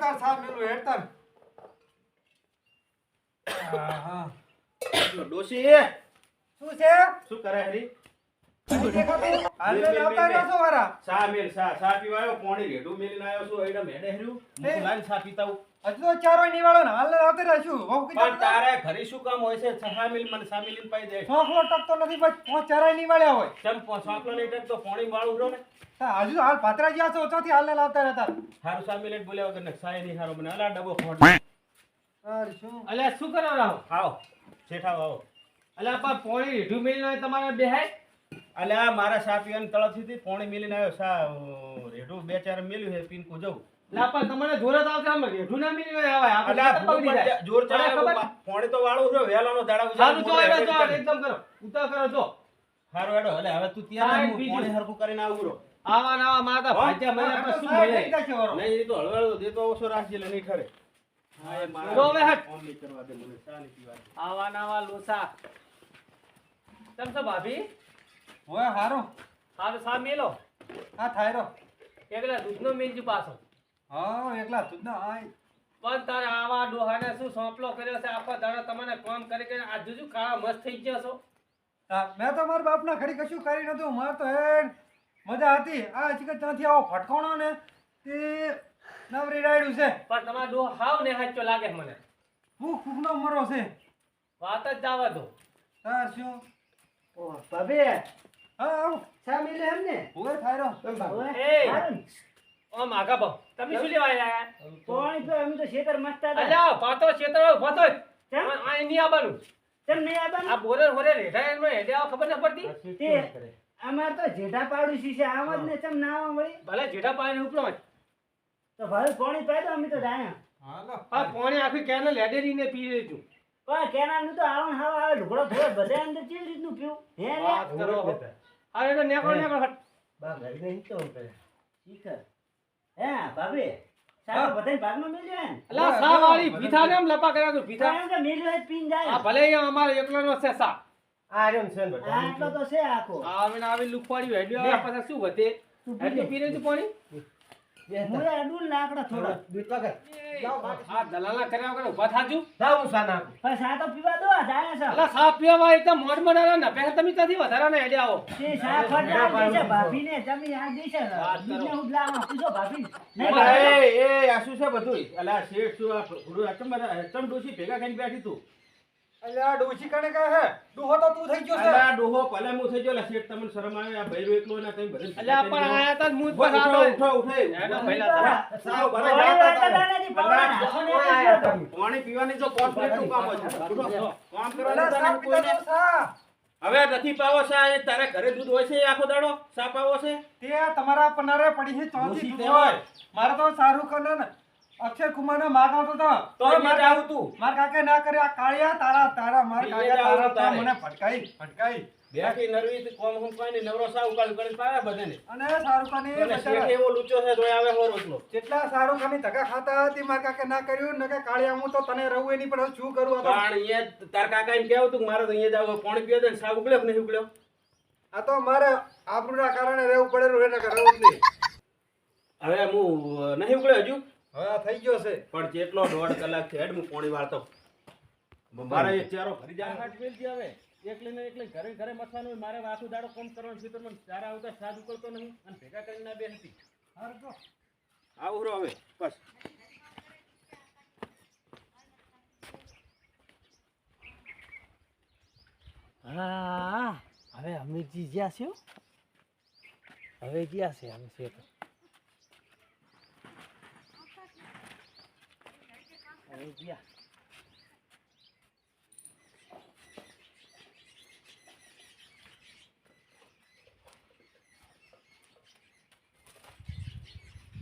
તાર સાહેબ મેલું હેડતર હા ડોશી શું છે શું કરે હરી હાલે લાવતા રહ્યો છો વારા સા મેલ સા પીવાયો પાણી રેડું મેલીને આવ્યો છું એડા મેડે હર્યું હું લાઈન સા પીતા હું હજુ તો ચારો નિવાળો ને હાલે લાવતા રહેશું બહુ પણ તારે ઘરે શું કામ હોય છે સા મિલ મને સા મિલીને પાઈ દે છોકલો ટકતો નથી બસ પાંચ ચારાય નિવાળ્યા હોય ચમ સાંકલો નહીં ટક તો પાણી વાળું રહો ને હજુ હાલ પાત્રા ગયા છો ચોથી હાલે લાવતા રહેતા હારું સા મિલીને બોલ્યા વગર ને સાય નહીં હારો મને અલા ડબો ખોટ અરે શું અલ્યા શું કરો રાહો આવો શેઠા આવો અલ્યા પા પોણી રેઢું મેલીને હોય તમારે બેહાય અલ્યા મારા સા પીવાની તળપથી હતી પાણી મેલીને આવ્યો સા રેડું બે ચાર મેલ્યું છે પીન કો જવું લાપા તમને જોરત આવશે આમ રેઢું ના મેલી હોય આવે આપણે અલ્યા પકડી જાય જોર ચાલે પાણી તો વાળું રહ્યો વેલાનો દાડા સારું જો ઉજાડ એડો જો એકદમ કરો ઉતાર કરો જો હારું હેડો એટલે હવે તું ત્યાં હું પાણી હરખું કરીને આવું રો આવા નાવા માતા ભાજ્યા મને આપણે શું મળે નહીં એ તો હળવાળો દેતો ઓછો રાખજે લે નહીં ઠરે હા એ મારા જો હવે હટ. ઓમ નહીં કરવા દે મને ચા નહીં પીવા દે. આવા નાવા લોસા તમ તો ભાભી હોય હારો હારું સા મેલો હા થાય રો એકલા દૂધનો મેલજુ પાછો હા એકલા તું ના આય પણ તારે આવા ડોહાને શું સોંપલો કર્યો છે આખો દાડો તમને કામ કરી કરીને આ જુજુ કાળા મસ્ત થઈ ગયા છો મેં તો મારા બાપના ઘડી કશું કરી નતું મારે તો હેડ મજા હતી આ ચીકર ત્યાંથી આવો ફટકોણો ને તે નવરી રાયડું છે પણ તમારો ડોહો હાવ ને હાચો લાગે મને ફૂકનો મરો છે વાત જ જવા દો તાર શું ઓ ભાભી હા આવો ચા મિલે એમ ને હોય થાય રો એ ઓમ આગા બહુ તમે શું લેવા આયા પાણી તો અમે તો શેતર મસ્તા હતા અલ્યા પાતો ક્ષેત્ર ભતો કેમ? આ નહીં આવવાનું કેમ નહીં આવવાનું? આ બોરે હોરે રેઠા એમાં હેડે આવ ખબર ન પડતી તે અમાર તો જેઠા પાડું છે આમ જ ને ચમ ના આવવા મળી ભલે જેઠા પાણી ઉપરો તો ભાઈ પાણી પાઈ દો અમે તો ડાયા હાલો આ પાણી આખી કેનલ લેડેરીને પી લેજો પણ કેનાલ નું તો આવું હાવ આવે ઢોકળો થોડો બધે અંદર કેવી રીતનું પીવું હે લે વાત કરો અરે તો નેકો નેકો હટ બા ઘરે નહીં તો કરે શીખર હે ભાભી સાહેબ બધાય ભાગમાં મેલ્યો હે ને? અલા સા વાળી ભીથા ને એમ લપા કર્યા તો ભીથા કારણ કે મેલ્યો હોય તો પીને જાય આ ભલે અહીંયા અમારો એકલાનો છે સા આર્યન છે ને આ બધા આટલો તો છે આખો આવીને આવી લુખવાડી હેડ્યો આ પાછા શું વધે એટલે પી લેજો પાણી મુએ અડુલ લાકડા થોડા આ દલાલા કર્યા વગર ઊભા થાજો પણ સા તો પીવા દો આ જાય છે અલા સા પીવા વાળી તો મોડ બનાના ના પહેલા તમે ત્યાંથી વધારાના હેડે આવો તે સા ફટા દેશે ભાભીને તમે આ દેશે બીજને ઉડલામાં પૂછો ભાભી નહીં અલા, ભાભી. એ આ શું છે બધું અલા શેઠ શું આ ગુરુ અચમ બધા અચમ ડોશી ભેગા ખાઈને બેઠી તું અલ્યા ડોશી કણે કહે હે ડોહો તો તું થઈ ગયો છે અલા ડોહો ભલે હું થઈ ગયો અલા શેઠ તમને શરમ આવે આ બૈરો એકલો ના તમે બધે અલ્યા પણ આયા તા મૂજ પર ઉઠો આતો ઉઠો ઉઠો હેડો પહેલા સાવ ભલે પાણી જાતા વાળતા હતા. નથી, પાવડા નાખોને અલા, આવી ગયો તો. પાણી પીવાની જો કોર્પોરેટનું કામ હોય છે. ઉઠો, કામ અલ્યા કરવાનું સાપ તને પીતા કોઈને- તો સા હવે નથી પાવો છે આ તારે ઘરે દૂધ હોય છે એ આખો દાડો સા પાવો છે તે તમારા પનારે પડી છે ચોથી ડોશી દૂધ તે હોય હોય. મારે તો શાહરુખ ખાન ને અક્ષય કુમાર ને માગ આવતો હતો તો માર અહીંયા કાકા- જાવું તું. માર કાકે ના કરે આ કાળિયા તારા તારા માર એ કાકા જાવું તારા તારે. મને ફટકાઈ બેઠી નરવી તો કોમ હમ કોઈ નહીં નવરો સા ઉકાળ ઉકાળી પાવે બધાને અને શાહરુખ ખાન અને શેઠ એવો લૂચો છે તોય આવે હોર એટલો જેટલા શાહરુખ ખાન ની ધક્કા ખાતા હતી માર કાકે ના કર્યું ને કે કાળિયા હું તો તને રહું નહીં પણ હવે શું કરું આ તો? પણ અહીંયા તાર કાકા એમ કેવું તું કે મારે તો અહીંયા જાવ પાણી પીવા દે ને સા ઉકળ્યો કે નહીં ઉકળ્યો આ તો મારે આબરૂના કારણે રહેવું પડેલું એને કે રહું જ નહીં હવે હું નહીં ઉકળ્યો હજુ હવે આ થઈ ગયો છે પણ જેટલો 1.5 કલાક થી હેડ હું પાણી વાળતો મારે એક ચારો ભરી જાય હાટ મેલતી હવે એકલી ને એકલી ઘરે ઘરે મથવાનું હોય મારે આખું દાડો કોમ કરવાનું છે તો મને ચારા આવતા સાદ ઉકળતો નહીં અને ભેગા કરીને ના બેસતી આવું રો હવે બસ હા હવે અમીરજી જ્યાં છે હવે જ્યાં છે અમે છે તો હવે જ્યાં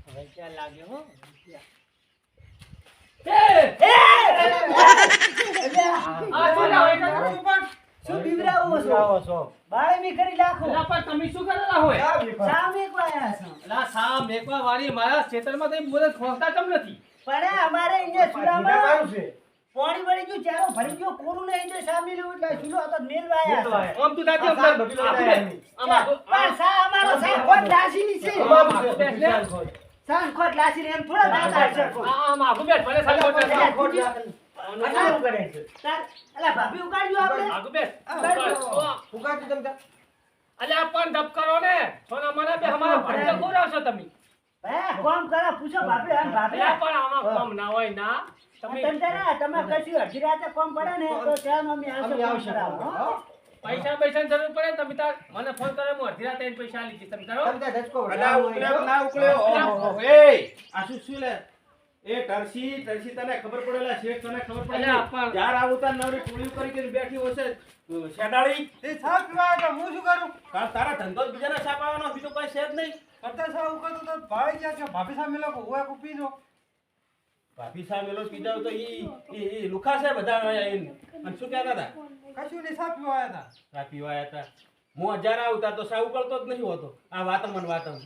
હવે ક્યાં લાગ્યો હો આ શું ના હોય કાકા? શું બીવરાવો છો બાળે મી કરી લાખો અલા પણ તમે શું કરેલા હોય સામે કોયા છો અલા સા મેકવા વાળી મારા ક્ષેત્રમાં તો બોલે ખોસતા કેમ નથી પણ અમારે અહીંયા સુરામાં પાણી વળી ગયું ચારો ભરી ગયો કોરું નહીં જો સામે લેવું એટલે સુલો હતો મેલવા આયા આમ તું દાદી આમ પણ સા અમારો સા કોણ દાસીની છે આમ બેસ લે. સાન ખોટ લાસીને એમ થોડા દાતા હશે કોઈ. આ માગું બેસ ભલે સાહેબ ખોટ અલા, લાગે. ખોટ લાગે. અલા, શું કરે છે? અલા, ભાભી ઉકાળ્યું આપણે? માગું બેસ ફુગાજી તમ તાર. અલ્યા પણ ડબ કરો ને સોના મને બે અમારા ભણતર ખોરાવશો તમે હે, કોમ કરો, પૂછો ભાભી, આમ ભાભી. અલ્યા પણ આમાં કોમ ના હોય ના તમે તમે કશું અડધી રાતે કોમ પડે ને તો ત્યાં અમે આવશે કોમ કરાવો, હો? પૈસા પૈસાની જરૂર પડે ને તમે તાર મને ફોન કરો હું અડધી રાતે આઈને પૈસા આલી દઈશ તમે કરો તમ તાર ધચકો ના ઉકળ્યો ના ઉકળ્યો ઓહો એ આ શું લે એ ટરસી તને ખબર પડેલા શેઠ તને ખબર અલ્યા, પડે પણ- ચાર આવતા નવરી ટોળીઓ કરી કરીને બેઠી હશે શેડાળી એ સાપ પીવા તો હું શું કરું? તારા ધંધો જ બીજાને સાપ આવવાનો બીજો કોઈ છે જ નહીં કરતા સાવ ઉકળતો તો ભાઈ જ્યાં કે ભાભી સામે લોકો હુવા કો પીજો. ભાભી સાહેબ એલો કીધા તો ઈ લુખા છે બધા અને શું કહેતા હતા કશું નહીં, સાપ પીવા આયા હતા. સાપ પીવા આયા હતા હું હજાર આવતા તો સાવ ઉકળતો જ નહીં હોતો આ વાતમ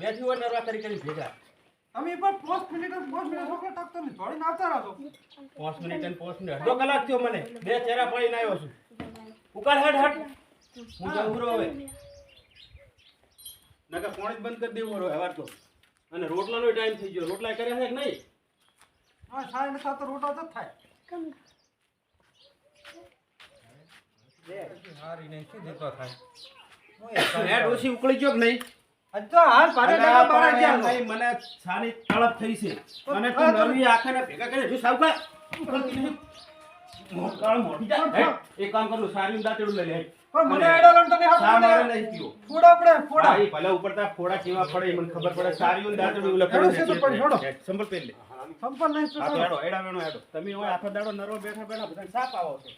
બેઠી હોય નરવા કરી ભેગા અમે પણ 5 મિનિટ છોકરો ટકતો નહીં, દોડીને આવતા રહો. 5 મિનિટ અડધો કલાક થયો મને બે ચહેરા પડીને આવ્યો છું ઉકાળ હટ હું જાઉં ઉરો હવે નકા ફોન જ બંધ કરી દેવું હવે હવાર તો અને રોટલાનો ટાઈમ થઈ ગયો રોટલા કર્યા છે કે નહીં હા, 7:30 તો રોટલા જ થાય. હારી નહીં, શું દેતો થાય? હેડ ઓછી ઉકળી ગયો કે નહીં આજ તો હાલ પાડે અલા, ડાબા બારા પણ ગયા. નહીં, મને છાની તળપ થઈ છે અને તું નરવી આંખને ભેગા કરે જો સાવકા ઉકળતી નહીં મોટકાળ મોટી જા હેડ, એક કામ કરું સારી દાંતેડું લઈ લે હેડ. પણ મને અને એડો લંટો નહીં સા મારે હાથ નહીં પીવો ફોડા પડે, ફોડા. હા, ઈ ભલે ઉપરતા ફોડા કેવા પડે ઈ મને ખબર પડે સારી દાંતેડું હેડો લપડે સીધું પડી, હેડો. સંભળ પેલ લે સંપલ નહીં હા તો તો હેડો એડા વેણો હેડો તમે હોય આખો દાડો નરવો બેઠા બેઠા બધા સાપ આવો છો